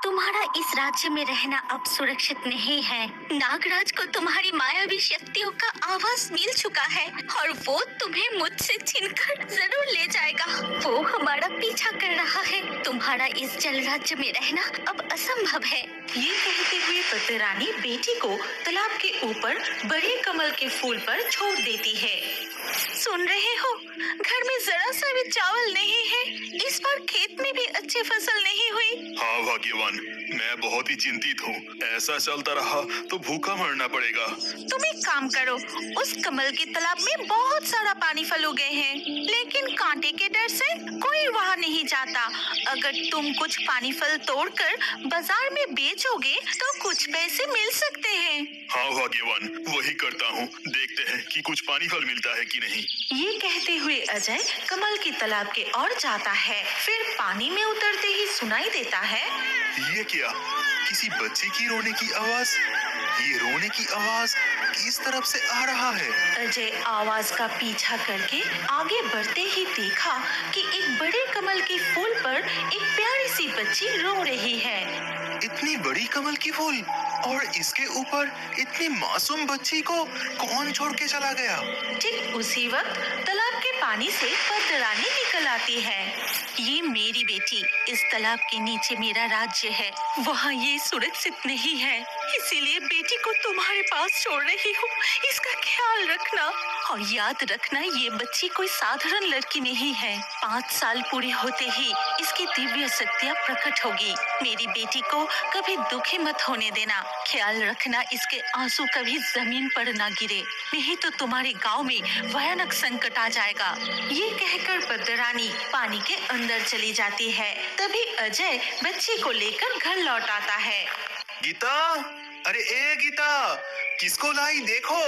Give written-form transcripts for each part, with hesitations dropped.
तुम्हारा इस राज्य में रहना अब सुरक्षित नहीं है। नागराज को तुम्हारी मायावी शक्तियों का आभास मिल चुका है और वो तुम्हें मुझसे छीनकर जरूर ले जाएगा। वो हमारा पीछा कर रहा है। तुम्हारा इस जल राज्य में रहना अब असंभव है। ये कहते हुए पद्दरानी बेटी को तालाब के ऊपर बड़े कमल के फूल पर छोड़ देती है। सुन रहे हो, घर में जरा सा भी चावल नहीं है। इस बार खेत में भी अच्छी फसल नहीं हुई। हाँ भाग्यवान, मैं बहुत ही चिंतित हूँ। ऐसा चलता रहा तो भूखा मरना पड़ेगा। तुम एक काम करो, उस कमल के तालाब में बहुत सारा पानी फल उगे हैं, लेकिन कांटे के डर से कोई वहाँ नहीं जाता। अगर तुम कुछ पानी फल तोड़कर बाजार में बेचोगे तो कुछ पैसे मिल सकते हैं। हाँ भाग्यवान, वही करता हूँ। देखते हैं कि कुछ पानी फल मिलता है कि नहीं। ये कहते हुए अजय कमल के तालाब के ओर जाता है। फिर पानी में उतरते ही सुनाई देता है, ये क्या? किसी बच्चे की रोने की आवाज। ये रोने की आवाज किस तरफ से आ रहा है? अजय आवाज का पीछा करके आगे बढ़ते ही देखा कि एक बड़े कमल के फूल पर एक प्यारी सी बच्ची रो रही है। इतनी बड़ी कमल की फूल और इसके ऊपर इतनी मासूम बच्ची को कौन छोड़ के चला गया? ठीक उसी वक्त तालाब के पानी से पद्दरानी निकल आती है। ये मेरी बेटी, इस तालाब के नीचे मेरा राज्य है। वहाँ ये सुरक्षित नहीं है, इसीलिए बेटी को तुम्हारे पास छोड़ रही हूँ। इसका ख्याल रखना और याद रखना, ये बच्ची कोई साधारण लड़की नहीं है। 5 साल पूरे होते ही इसकी दिव्य शक्तियाँ प्रकट होगी। मेरी बेटी को कभी दुखी मत होने देना। ख्याल रखना इसके आंसू कभी जमीन पर ना गिरे, नहीं तो तुम्हारे गांव में भयानक संकट आ जाएगा। ये कहकर पद्दरानी पानी के अंदर चली जाती है। तभी अजय बच्ची को लेकर घर लौट आता है। गीता, अरे ए गीता, किसको लाई देखो।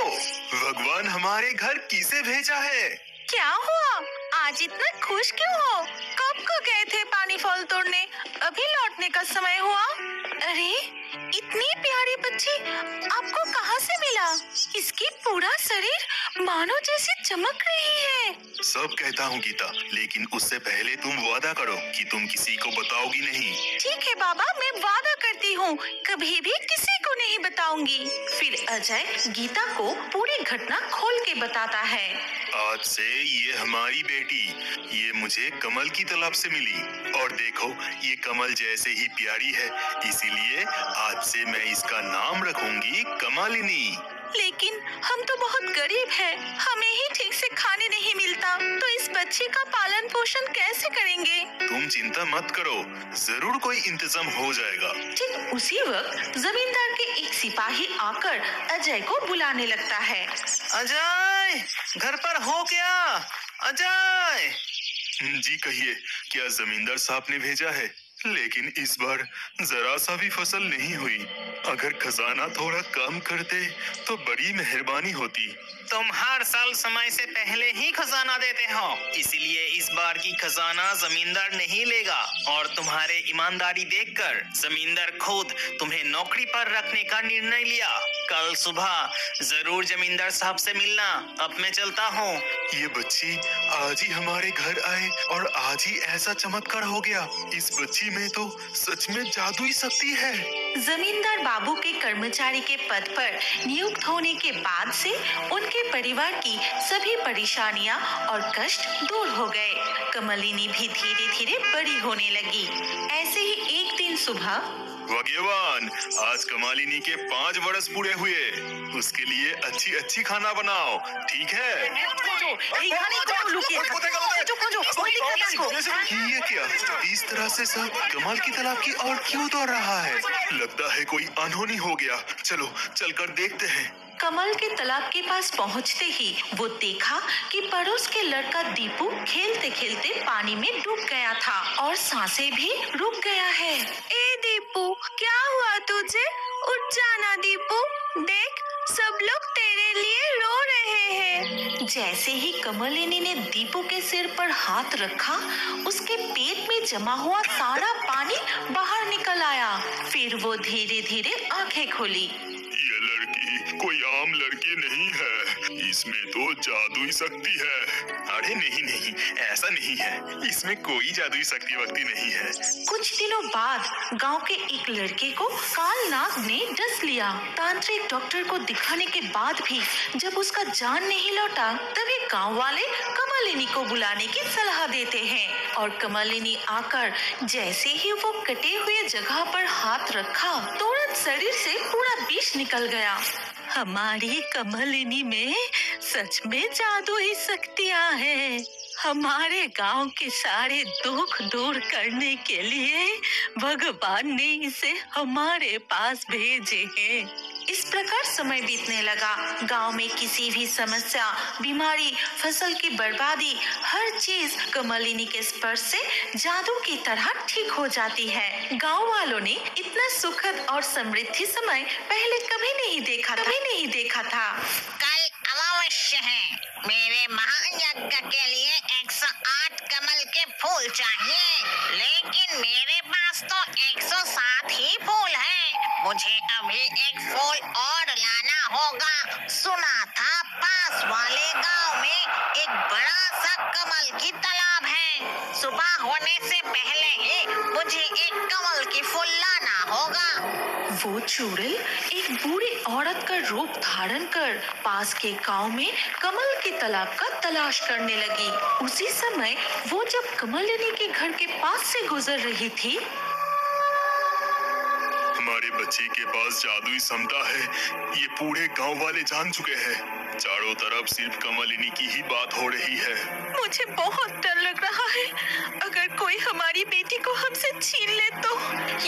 भगवान हमारे घर किसे भेजा है? क्या हुआ? आज इतना खुश क्यों हो? कब को गए थे पानी फल तोड़ने? अभी लौटने का समय हुआ। अरे इतनी प्यारी बच्ची आपको कहाँ से मिला? इसकी पूरा शरीर मानो जैसे चमक रही है। सब कहता हूँ गीता, लेकिन उससे पहले तुम वादा करो कि तुम किसी को बताओगी नहीं। ठीक है बाबा, मैं वादा करती हूँ, कभी भी किसी को नहीं बताऊंगी। फिर अजय गीता को पूरी घटना खोल के बताता है। आज से ये हमारी बेटी, ये मुझे कमल की तालाब से मिली और देखो ये कमल जैसे ही प्यारी है, इसीलिए आज से मैं इसका नाम रखूंगी कमलिनी। लेकिन हम तो बहुत गरीब हैं, हमें ही ठीक से खाने नहीं मिलता, तो इस बच्चे का पालन पोषण कैसे करेंगे? तुम चिंता मत करो, जरूर कोई इंतजाम हो जाएगा। ठीक उसी वक्त जमींदार के एक सिपाही आकर अजय को बुलाने लगता है। अजय, घर पर हो क्या? अजय! जी कहिए, क्या जमींदार साहब ने भेजा है? लेकिन इस बार जरा सा भी फसल नहीं हुई। अगर खजाना थोड़ा कम करते तो बड़ी मेहरबानी होती। तुम हर साल समय से पहले ही खजाना देते हो, इसलिए इस बार की खजाना जमींदार नहीं लेगा। और तुम्हारे ईमानदारी देखकर जमींदार खुद तुम्हें नौकरी पर रखने का निर्णय लिया। कल सुबह जरूर जमींदार साहब से मिलना। अब मैं चलता हूँ। ये बच्ची आज ही हमारे घर आए और आज ही ऐसा चमत्कार हो गया। इस बच्ची में तो सच में जादुई शक्ति है। जमींदार बाबू के कर्मचारी के पद पर नियुक्त होने के बाद से उनके परिवार की सभी परेशानियां और कष्ट दूर हो गए। कमलिनी भी धीरे धीरे बड़ी होने लगी। ऐसे ही एक दिन सुबह, भाग्यवान, आज कमलिनी के 5 वर्ष पूरे हुए। उसके लिए अच्छी अच्छी खाना बनाओ, ठीक है? ये क्या? इस तरह से सब कमल की तालाब की ओर क्यों दौड़ रहा है? लगता है कोई अनहोनी हो गया। चलो चलकर देखते हैं। कमल के तालाब के पास पहुंचते ही वो देखा कि पड़ोस के लड़का दीपू खेलते खेलते पानी में डूब गया था और सांसें भी रुक गया है। ए दीपू, क्या हुआ तुझे? उठ जाना दीपू, देख सब लोग तेरे लिए रो रहे हैं। जैसे ही कमलिनी ने दीपू के सिर पर हाथ रखा, उसके पेट में जमा हुआ सारा पानी बाहर निकल आया। फिर वो धीरे धीरे आंखें खोली। ये लड़की कोई आम लड़की नहीं है, इसमें तो जादुई शक्ति है। अरे नहीं नहीं, ऐसा नहीं है, इसमें कोई जादुई शक्ति वक्ति नहीं है। कुछ दिनों बाद गांव के एक लड़के को काल नाग ने डस लिया। तांत्रिक डॉक्टर को दिखाने के बाद भी जब उसका जान नहीं लौटा, तभी गांव वाले कमलिनी को बुलाने की सलाह देते हैं और कमलिनी आकर जैसे ही वो कटे हुए जगह पर हाथ रखा, तुरंत शरीर से पूरा विष निकल गया। हमारी कमलिनी में सच में जादुई शक्तियाँ हैं। हमारे गांव के सारे दुख दूर करने के लिए भगवान ने इसे हमारे पास भेजे हैं। इस प्रकार समय बीतने लगा। गांव में किसी भी समस्या, बीमारी, फसल की बर्बादी, हर चीज कमलिनी के स्पर्श से जादू की तरह ठीक हो जाती है। गांव वालों ने इतना सुखद और समृद्धि समय पहले कभी नहीं देखा था। कल अमावस्या है। मेरे महायज्ञ के लिए 108 कमल के फूल चाहिए, लेकिन मेरे पास तो 107 ही फूल हैं। मुझे अभी एक फूल और लाना होगा। सुना था पास वाले गांव में एक बड़ा सा कमल की तालाब है। सुबह होने से पहले ही मुझे एक कमल की फूल लाना होगा। वो चुड़ैल एक बूढ़ी औरत का रूप धारण कर पास के गांव में कमल के तालाब का तलाश करने लगी। उसी समय वो जब कमलिनी के घर के पास से गुजर रही थी, हमारे बच्चे के पास जादुई क्षमता है, ये पूरे गांव वाले जान चुके हैं। चारों तरफ सिर्फ कमलिनी की ही बात हो रही है। मुझे बहुत डर लग रहा है। अगर कोई हमारी बेटी को हमसे छीन ले तो,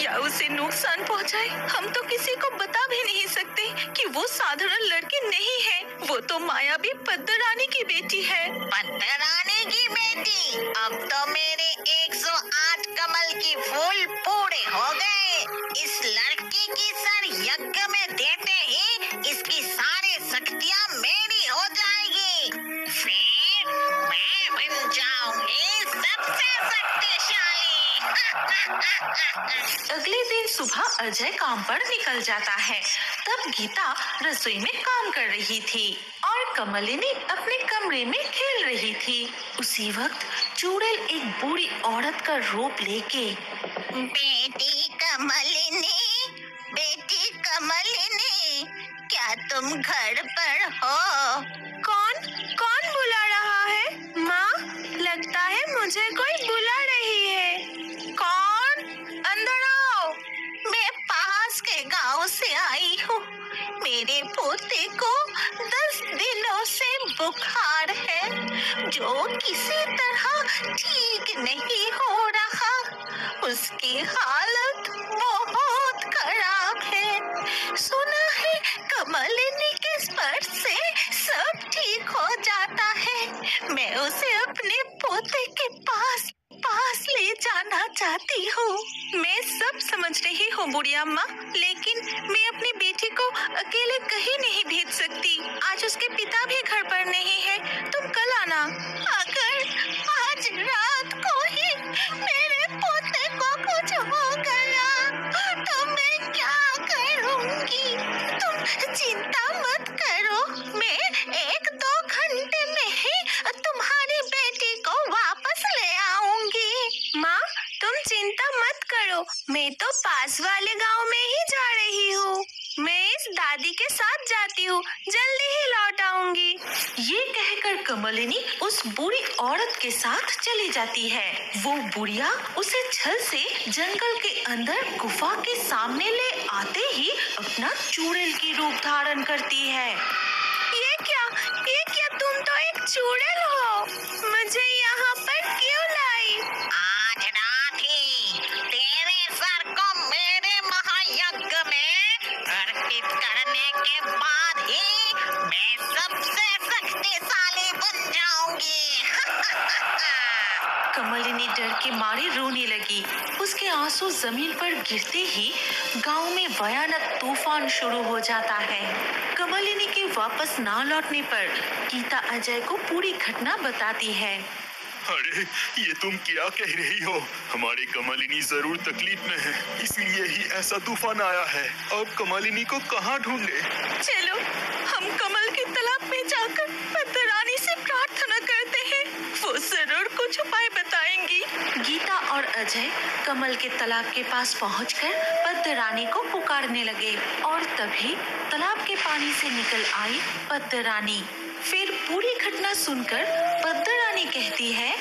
या उसे नुकसान पहुंचाए। हम तो किसी को बता भी नहीं सकते कि वो साधारण लड़की नहीं है। वो तो मायावी पद्दरानी की बेटी है। पद्दरानी की बेटी? अब तो मेरे 108 कमल की फूल पूरे हो गए। इस लड़की की सर यज्ञ में देते ही इसकी सारी शक्तियाँ मेरी हो जाएगी। फिर मैं बन जाऊंगी सबसे शक्तिशाली। अगले दिन सुबह अजय काम पर निकल जाता है। तब गीता रसोई में काम कर रही थी और कमलिनी अपने कमरे में खेल रही थी। उसी वक्त चुड़ैल एक बूढ़ी औरत का रूप लेके, बेटी कमलिनी, क्या तुम घर पर हो? कौन बुला रहा है? माँ, लगता है मुझे कोई बुला रही है। कौन? अंदर आओ। मैं पास के गांव से आई हूँ। मेरे पोते को 10 दिनों से बुखार है, जो किसी तरह ठीक नहीं हो रहा। उसकी हालत बहुत खराब है। सुना है कमलिनी के स्पर्श से सब ठीक हो जाता है। मैं उसे अपने पोते के पास ले जाना चाहती हूँ। मैं सब समझ रही हूँ बुढ़िया अम्मा, लेकिन मैं अपनी बेटी को अकेले कहीं नहीं भेज सकती। आज उसके पिता भी घर पर नहीं है। तुम कल आना। अगर आज रात को ही मेरे पोते को कुछ हो गया तो मैं क्या करूँगी? तुम चिंता मत करो, मैं 1-2 घंटे में ही तुम्हारी बेटी को वापस ले आऊंगी। माँ, तुम चिंता मत करो, मैं तो पास वाले गांव में ही जा रही हूँ। मैं इस दादी के साथ जाती हूँ, जल्दी ही लौट आऊंगी। ये कहकर कमलिनी उस बूढ़ी औरत के साथ चली जाती है। वो बुढ़िया उसे छल से जंगल के अंदर गुफा के सामने ले आते ही अपना चुड़ैल की रूप धारण करती है। ये क्या तुम तो एक चुड़ैल हो। मुझे यहाँ पर क्यों लाई? आज रात ही तेरे सर को मेरे महायज्ञ में अर्पित करने के बाद ही मैं सबसे शक्तिशाली बन जाऊंगी। कमलिनी डर के मारे रोने लगी। उसके आंसू जमीन पर गिरते ही गांव में भयानक तूफान शुरू हो जाता है। कमलिनी के वापस ना लौटने पर गीता अजय को पूरी घटना बताती है। अरे ये तुम क्या कह रही हो? हमारे कमलिनी जरूर तकलीफ में है, इसलिए ही ऐसा तूफान आया है। अब कमलिनी को कहाँ ढूंढे? चलो हम कमल के तालाब में जाकर पद्दरानी से प्रार्थना करते हैं, वो जरूर कुछ उपाय बताएंगी। गीता और अजय कमल के तालाब के पास पहुंचकर पद्दरानी को पुकारने लगे और तभी तालाब के पानी से निकल आई पद्दरानी। फिर पूरी घटना सुनकर पद्दरानी कहती है,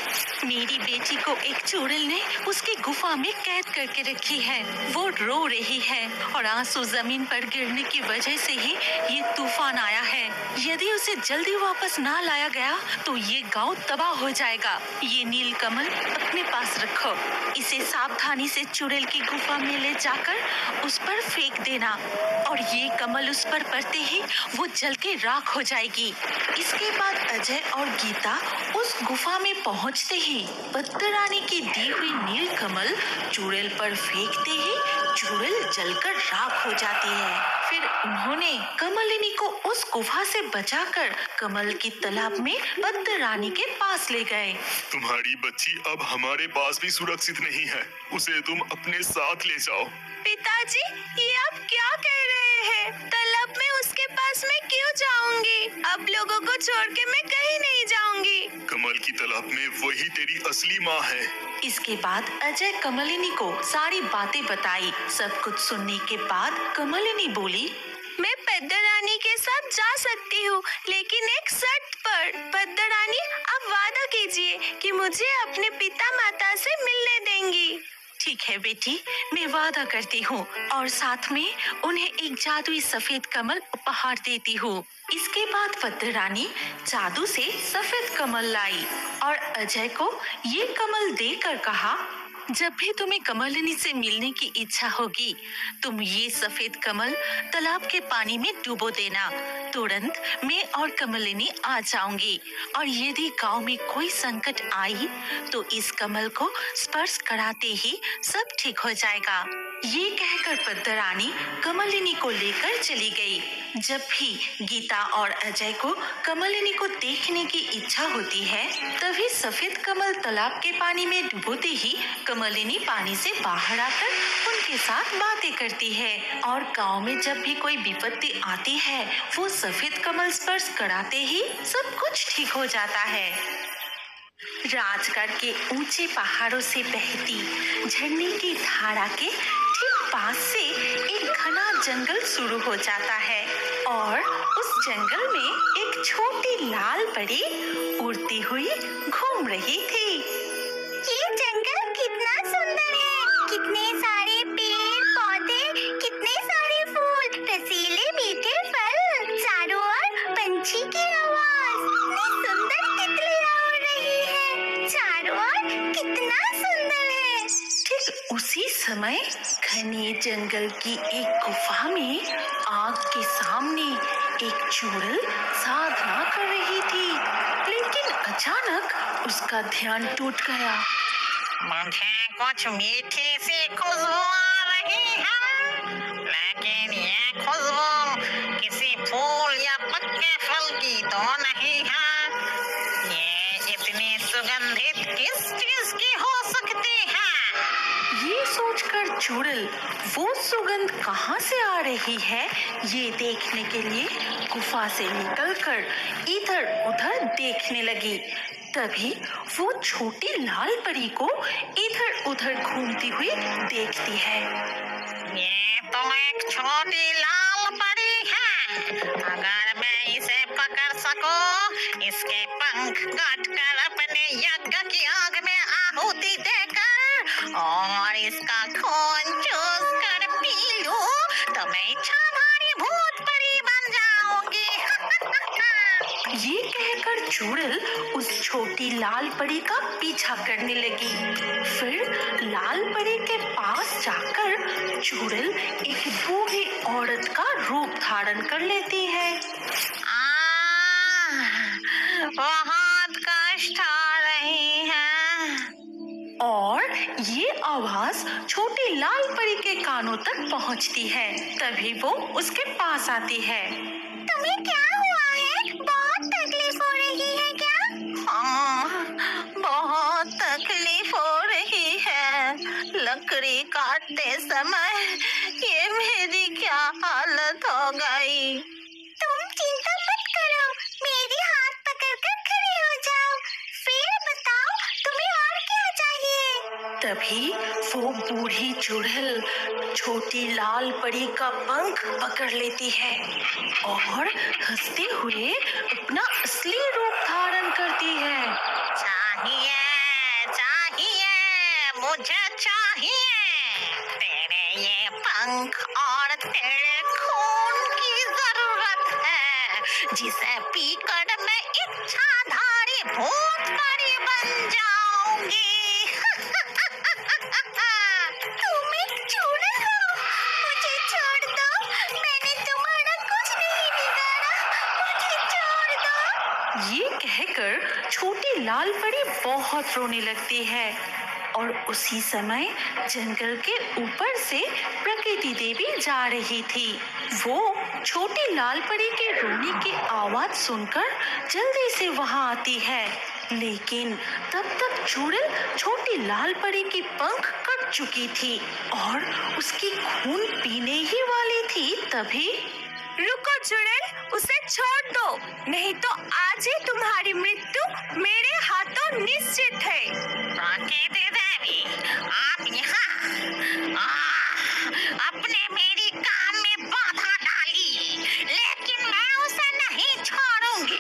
मेरी बेटी को एक चुड़ैल ने उसकी गुफा में कैद करके रखी है। वो रो रही है और आंसू जमीन पर गिरने की वजह से ही ये तूफान आया है। यदि उसे जल्दी वापस ना लाया गया तो ये गांव तबाह हो जाएगा। ये नील कमल अपने पास रखो, इसे सावधानी से चुड़ैल की गुफा में ले जाकर उस पर फेंक देना और ये कमल उस पर पड़ते ही वो जल के राख हो जाएगी। इसके बाद अजय और गीता उस गुफा में पहुंचते ही पद्दरानी की दी हुई नील कमल चुड़ैल पर फेंकते ही चुड़ैल जलकर राख हो जाती है। फिर उन्होंने कमलिनी को उस गुफा से बचाकर कमल की तालाब में पद्दरानी के पास ले गए। तुम्हारी बच्ची अब हमारे पास भी सुरक्षित नहीं है, उसे तुम अपने साथ ले जाओ। पिताजी, ये आप क्या कह रहे हैं? तालाब में उसके पास मैं क्यों जाऊंगी? अब लोगों को छोड़ के मैं कहीं नहीं जाऊंगी। कमल की तालाब में वही तेरी असली माँ है। इसके बाद अजय कमलिनी को सारी बातें बताई। सब कुछ सुनने के बाद कमलिनी बोली, मैं पद्दरानी के साथ जा सकती हूँ, लेकिन एक शर्त पर। पद्दरानी, आप वादा कीजिए कि मुझे अपने पिता माता से मिलने देंगी। ठीक है बेटी, मैं वादा करती हूँ और साथ में उन्हें एक जादुई सफेद कमल उपहार देती हूँ। इसके बाद पद्दरानी जादू से सफेद कमल लाई और अजय को ये कमल देकर कहा, जब भी तुम्हें कमलिनी से मिलने की इच्छा होगी तुम ये सफेद कमल तालाब के पानी में डुबो देना। तुरंत मैं और कमलिनी आ जाऊंगी और यदि गांव में कोई संकट आई तो इस कमल को स्पर्श कराते ही सब ठीक हो जाएगा। ये कहकर पद्दरानी कमलिनी को लेकर चली गई। जब भी गीता और अजय को कमलिनी को देखने की इच्छा होती है तभी सफेद कमल तालाब के पानी में डुबोते ही कमलिनी पानी से बाहर आकर उनके साथ बातें करती है और गांव में जब भी कोई विपत्ति आती है वो सफेद कमल स्पर्श कराते ही सब कुछ ठीक हो जाता है। राजगढ़ के ऊंचे पहाड़ों से बहती झरने की धारा के ठीक पास से एक घना जंगल शुरू हो जाता है और उस जंगल में एक छोटी लाल परी उड़ती हुई घूम रही थी। ये जंगल कितना सुंदर है, कितने सारे पेड़ पौधे, कितने सारे फूल, रसीले मीठे फल, चारों ओर पंछी की आवाज, कितनी सुंदर तितलियां उड़ रही है, चारों ओर कितना सुंदर है। ठीक उसी समय घने जंगल की एक गुफा में आग के सामने एक चुड़ैल साधना कर रही थी, लेकिन अचानक उसका ध्यान टूट गया। मुझे कुछ मीठी सी खुशबू आ रही है, लेकिन ये खुशबू किसी फूल या पक्के फल की तो नहीं है। ये इतनी सुगंधित किस चीज की हो सकती है? ये सोचकर चुड़ैल वो सुगंध कहाँ से आ रही है ये देखने के लिए गुफा से निकलकर इधर उधर देखने लगी। तभी वो छोटी लाल परी को इधर उधर घूमती हुई देखती है। ये तो एक छोटी लाल परी है, अगर मैं इसे पकड़ सकूं, इसके पंख काटकर अपने यज्ञ की आग में आहुति देकर और इसका खून चूस कर पी लूं तो मैं इच्छाधारी भूत परी बन जाऊंगी। ये कहकर चुड़ैल उस छोटी लाल परी का पीछा करने लगी। फिर लाल परी के पास जाकर चुड़ैल एक बूढ़ी औरत का रूप धारण कर लेती है। बहुत कष्ट आ रही है। और ये आवाज छोटी लाल परी के कानों तक पहुंचती है। तभी वो उसके पास आती है। तुम्हें क्या हुआ है? बहुत तकलीफ हो रही है क्या? हाँ, बहुत समय ये मेरी क्या हालत हो गई। तुम चिंता मत करो, मेरी हाथ पकड़कर खड़े हो जाओ, फिर बताओ तुम्हें और क्या चाहिए। तभी वो बूढ़ी चुड़ैल छोटी लाल परी का पंख पकड़ लेती है और हंसते हुए अपना असली रूप धारण करती है। चाहिए चाहिए, मुझे चाहिए तेरे ये पंख और तेरे खून की जरूरत है, जिसे पीकर मैं इच्छाधारी भूत परी बन जाऊंगी। तुम एक चुड़ैल हो, मुझे छोड़ दो, मैंने तुम्हारा कुछ नहीं बिगाड़ा, मुझे छोड़ दो। ये कहकर छोटी लाल परी बहुत रोने लगती है और उसी समय जंगल के ऊपर से प्रकृति देवी जा रही थी। वो छोटी लाल परी के रोने की आवाज सुनकर जल्दी से वहां आती है, लेकिन तब तक चुड़ैल छोटी लाल परी की पंख कट चुकी थी और उसकी खून पीने ही वाली थी। तभी रुको चुड़ैल, उसे छोड़ दो, नहीं तो आज ही तुम्हारी मृत्यु मेरे हाथों निश्चित है। प्रकृति देवी, आप यहाँ अपने मेरी काम में बाधा डाली, लेकिन मैं उसे नहीं छोड़ूंगी।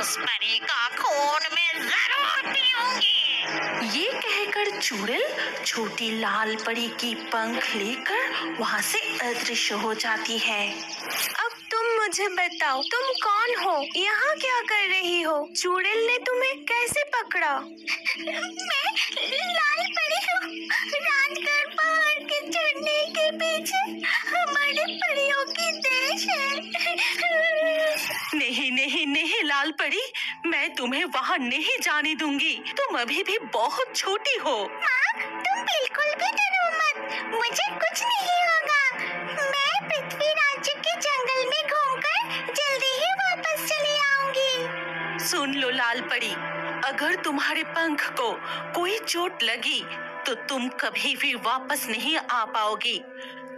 उस परी का खून मैं जरूर पीऊंगी। ये कहकर चुड़ैल छोटी लाल परी की पंख लेकर वहां से अदृश्य हो जाती है। अब तुम मुझे बताओ, तुम कौन हो, यहाँ क्या कर रही हो? चुड़ैल ने तुम्हें कैसे पकड़ा? मैं लाल परी हूँ, राजगढ़ पहाड़ के चढ़ने के पीछे हमारे परियों की देश है। नहीं नहीं नहीं लाल परी, मैं तुम्हें वहाँ नहीं जाने दूंगी, तुम अभी भी बहुत छोटी हो। माँ, तुम बिल्कुल भी डरो मत, मुझे कुछ नहीं होगा। मैं पृथ्वी राज्य के जंगल में घूमकर जल्दी ही वापस चली आऊंगी। सुन लो लाल परी, अगर तुम्हारे पंख को कोई चोट लगी तो तुम कभी भी वापस नहीं आ पाओगी।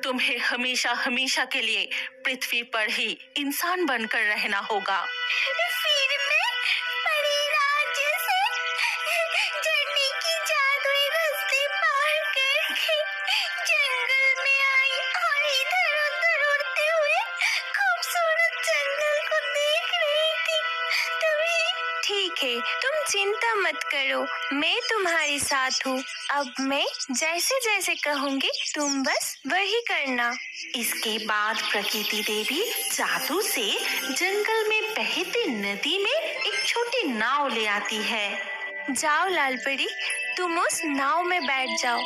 तुम्हें हमेशा हमेशा के लिए पृथ्वी पर ही इंसान बनकर रहना होगा। फिर मैं परी राज्य से झरने की जादुई रास्ते पार करके जंगल में आई और इधर उधर उड़ते हुए खूबसूरत जंगल को देख रही थी। तभी ठीक है, तुम चिंता मत करो, मैं तुम्हारे साथ हूँ। अब मैं जैसे जैसे कहूँगी तुम बस वही करना। इसके बाद प्रकृति देवी जादू से जंगल में बहती नदी में एक छोटी नाव ले आती है। जाओ लाल परी, तुम उस नाव में बैठ जाओ।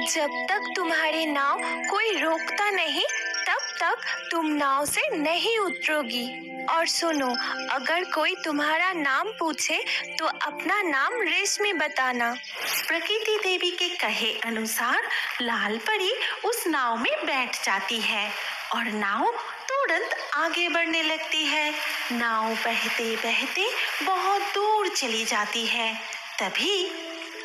जब तक तुम्हारी नाव कोई रोकता नहीं, तब तक तुम नाव से नहीं उतरोगी। और सुनो, अगर कोई तुम्हारा नाम पूछे तो अपना नाम रेशमी बताना। प्रकृति देवी के कहे अनुसार लाल परी उस नाव में बैठ जाती है और नाव तुरंत आगे बढ़ने लगती है। नाव बहते बहते बहुत दूर चली जाती है। तभी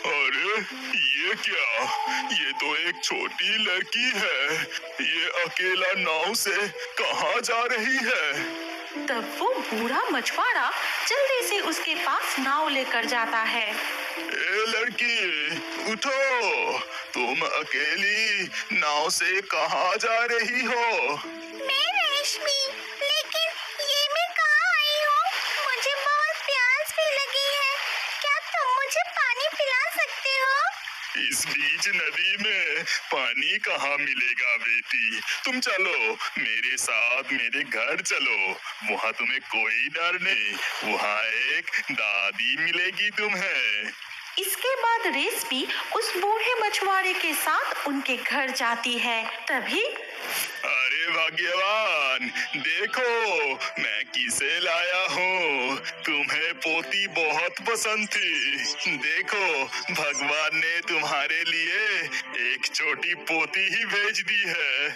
अरे ये क्या? ये तो एक छोटी लड़की है, ये अकेला नाव से कहाँ जा रही है? तब वो बूढ़ा मछुआरा जल्दी से उसके पास नाव लेकर जाता है। ए लड़की, उठो, तुम अकेली नाव से कहाँ जा रही हो? मैं रेशमी, लेकिन ये मैं कहाँ आई हूँ? मुझे बहुत प्यास भी लगी है, क्या तुम मुझे पानी पिला सकते हो? इस बीच नदी में पानी कहाँ मिलेगा बेटी? तुम चलो मेरे साथ, मेरे घर चलो, वहाँ तुम्हें कोई डर नहीं, वहाँ एक दादी मिलेगी तुम्हें। इसके बाद रेशमी उस बूढ़े मछुआरे के साथ उनके घर जाती है। तभी अरे भाग्यवान, देखो मैं किसे लाया हूँ। तुम्हें पोती बहुत पसंद थी, देखो भगवान ने तुम्हारे लिए एक छोटी पोती ही भेज दी है।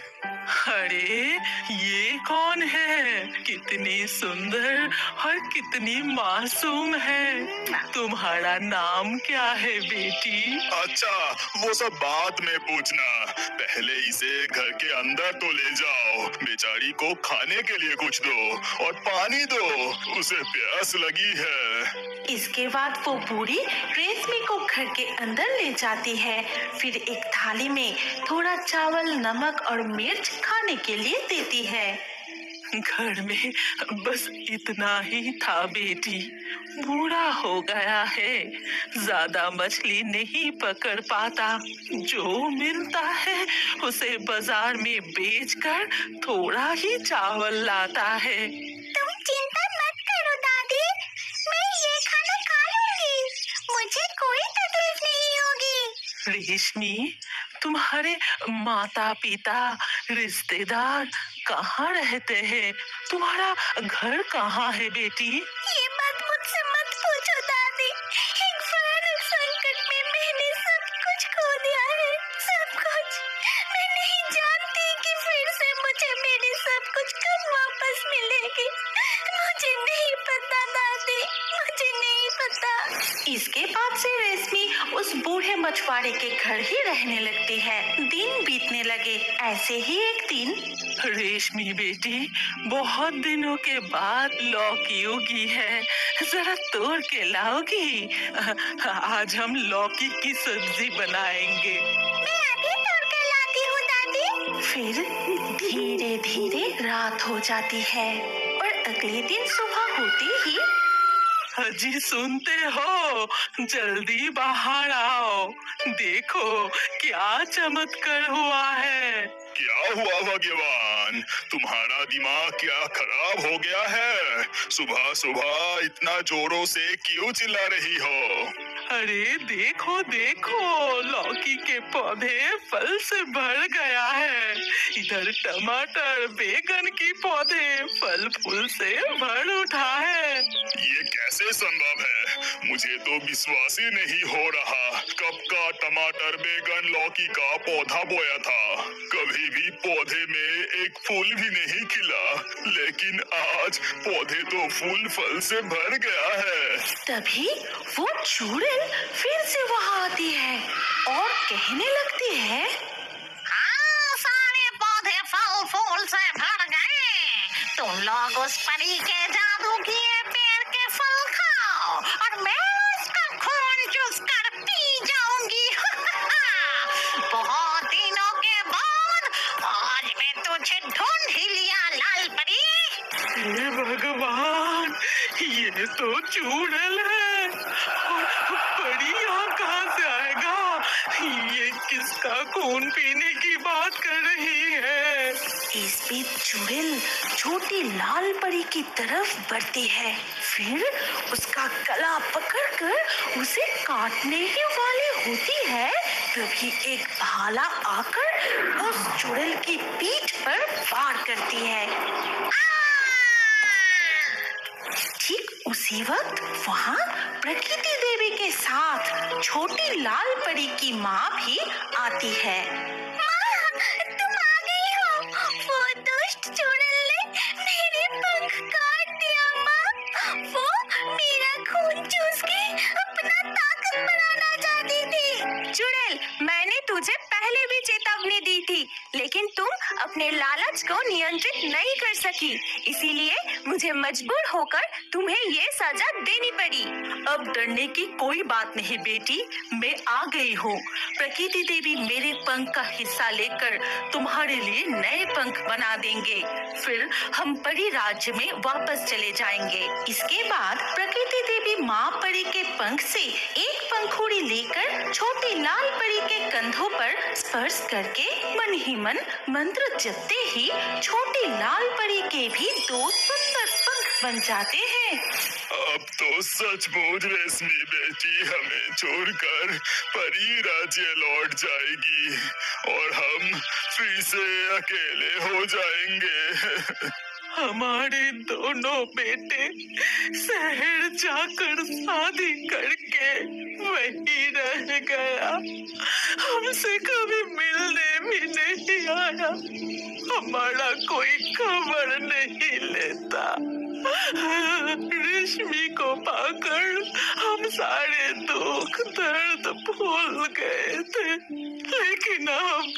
अरे ये कौन है? कितनी सुंदर और कितनी मासूम है। तुम्हारा नाम क्या है बेटी? अच्छा, वो सब बाद में पूछना, पहले इसे घर के अंदर तो ले जाओ। बेचारी को खाने के लिए कुछ दो और पानी दो, उसे प्यास लगी है। इसके बाद वो बूढ़ी रेशमी को घर के अंदर ले जाती है। फिर एक थाली में थोड़ा चावल, नमक और मिर्च खाने के लिए देती है। घर में बस इतना ही था बेटी, बूढ़ा हो गया है, ज्यादा मछली नहीं पकड़ पाता। जो मिलता है उसे बाजार में बेचकर थोड़ा ही चावल लाता है। तुम चिंता मत करो दादी, मैं ये खाना खा लूंगी, मुझे कोई तकलीफ नहीं होगी। रेशमी, तुम्हारे माता पिता, रिश्तेदार कहाँ रहते हैं? तुम्हारा घर कहाँ है बेटी? ये बात मुझसे मत पूछो दादी, एक भयानक संकट में मैंने सब कुछ खो दिया है, सब कुछ। मैं नहीं जानती कि फिर से मुझे मेरी सब कुछ कब वापस मिलेगी। मुझे नहीं पता दादी, मुझे नहीं पता। इसके बाद से रेशमी उस बूढ़े मछुआरे के घर ही रहने लगती है। दिन बीतने लगे। ऐसे ही एक दिन, रेशमी बेटी, बहुत दिनों के बाद लौकी उगी है, जरा तोड़ के लाओगी? आज हम लौकी की सब्जी बनाएंगे। मैं अभी तोड़ के लाती हूँ दादी। फिर धीरे धीरे रात हो जाती है और अगले दिन सुबह होते ही, अजी सुनते हो? जल्दी बाहर आओ, देखो क्या चमत्कार हुआ है। क्या हुआ भगवान? तुम्हारा दिमाग क्या खराब हो गया है? सुबह सुबह इतना जोरों से क्यों चिल्ला रही हो? अरे देखो देखो, लौकी के पौधे फल से भर गया है। इधर टमाटर, बैगन की पौधे फल फूल से भर उठा है। ये कैसे संभव है? मुझे तो विश्वास ही नहीं हो रहा। कब का टमाटर, बैगन, लौकी का पौधा बोया था, कभी भी पौधे में एक फूल भी नहीं खिला, लेकिन आज पौधे तो फूल फल से भर गया है। तभी वो चुड़ैल फिर से वहाँ आती है और कहने लगती है, हाँ, सारे पौधे फल फूल से भर गए। तुम लोग उस परी के जादू किए पेड़ के फल खाओ और मैं उसका खून चूस कर पी जाऊंगी। बहुत दिनों के बाद आज मैं तुझे ढूंढ ही लिया, लाल परी। हे भगवान, ये तो चूड़ैल है। परी यहाँ कहाँ से आएगा? ये किसका खून पीने की बात कर रही है? इस बीच चुड़ैल छोटी लाल परी की तरफ बढ़ती है। फिर उसका गला पकड़कर उसे काटने ही वाली होती है। तभी एक भाला आकर उस चुड़ैल की पीठ पर वार करती है। ठीक उसी वक्त वहाँ प्रकृति देवी के साथ छोटी लाल परी की माँ भी आती है। माँ, तुम आ गई हो। वो दुष्ट चुड़ैल ने मेरे पंख काट दिया माँ। वो मेरा खून चूस के अपना ताकत बढ़ाना चाहती थी। चुड़ैल, मैंने तुझे पहले भी चेतावनी दी थी, लेकिन तुम अपने लालच को नियंत्रित नहीं कर सकी, इसीलिए मुझे मजबूर होकर तुम्हें ये सजा देनी पड़ी। अब डरने की कोई बात नहीं बेटी, मैं आ गई हूँ। प्रकृति देवी मेरे पंख का हिस्सा लेकर तुम्हारे लिए नए पंख बना देंगे, फिर हम परी राज्य में वापस चले जाएंगे। इसके बाद प्रकृति देवी माँ परी के पंख से एक पंखुड़ी लेकर छोटी लाल परी के कंधों पर स्पर्श करके मन ही मन मंत्र जपते ही छोटी लाल परी के भी 2 सुंदर पंख बन जाते हैं। अब तो सचमुच रेशमी बेटी हमें छोड़कर परी राज्य लौट जाएगी और हम फिर से अकेले हो जाएंगे। हमारे दोनों बेटे शहर जाकर शादी करके वही रह गया, हमसे कभी मिलने भी नहीं आया, हमारा कोई खबर नहीं लेता। रश्मि को पाकर हम सारे दुख दर्द भूल गए थे, लेकिन अब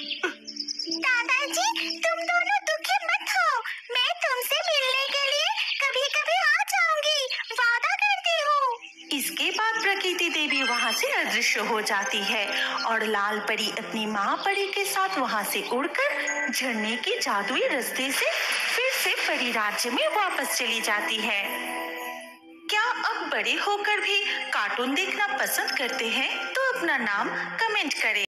दादाजी, तुम दोनों दुखी मत हो। मैं तुमसे मिलने के लिए कभी-कभी आ जाऊंगी, वादा करती हूँ। इसके बाद प्रकृति देवी वहाँ से अदृश्य हो जाती है और लाल परी अपनी माँ परी के साथ वहाँ से उड़कर झरने के जादुई रास्ते से फिर से परी राज्य में वापस चली जाती है। क्या अब बड़े होकर भी कार्टून देखना पसंद करते हैं? तो अपना नाम कमेंट करें।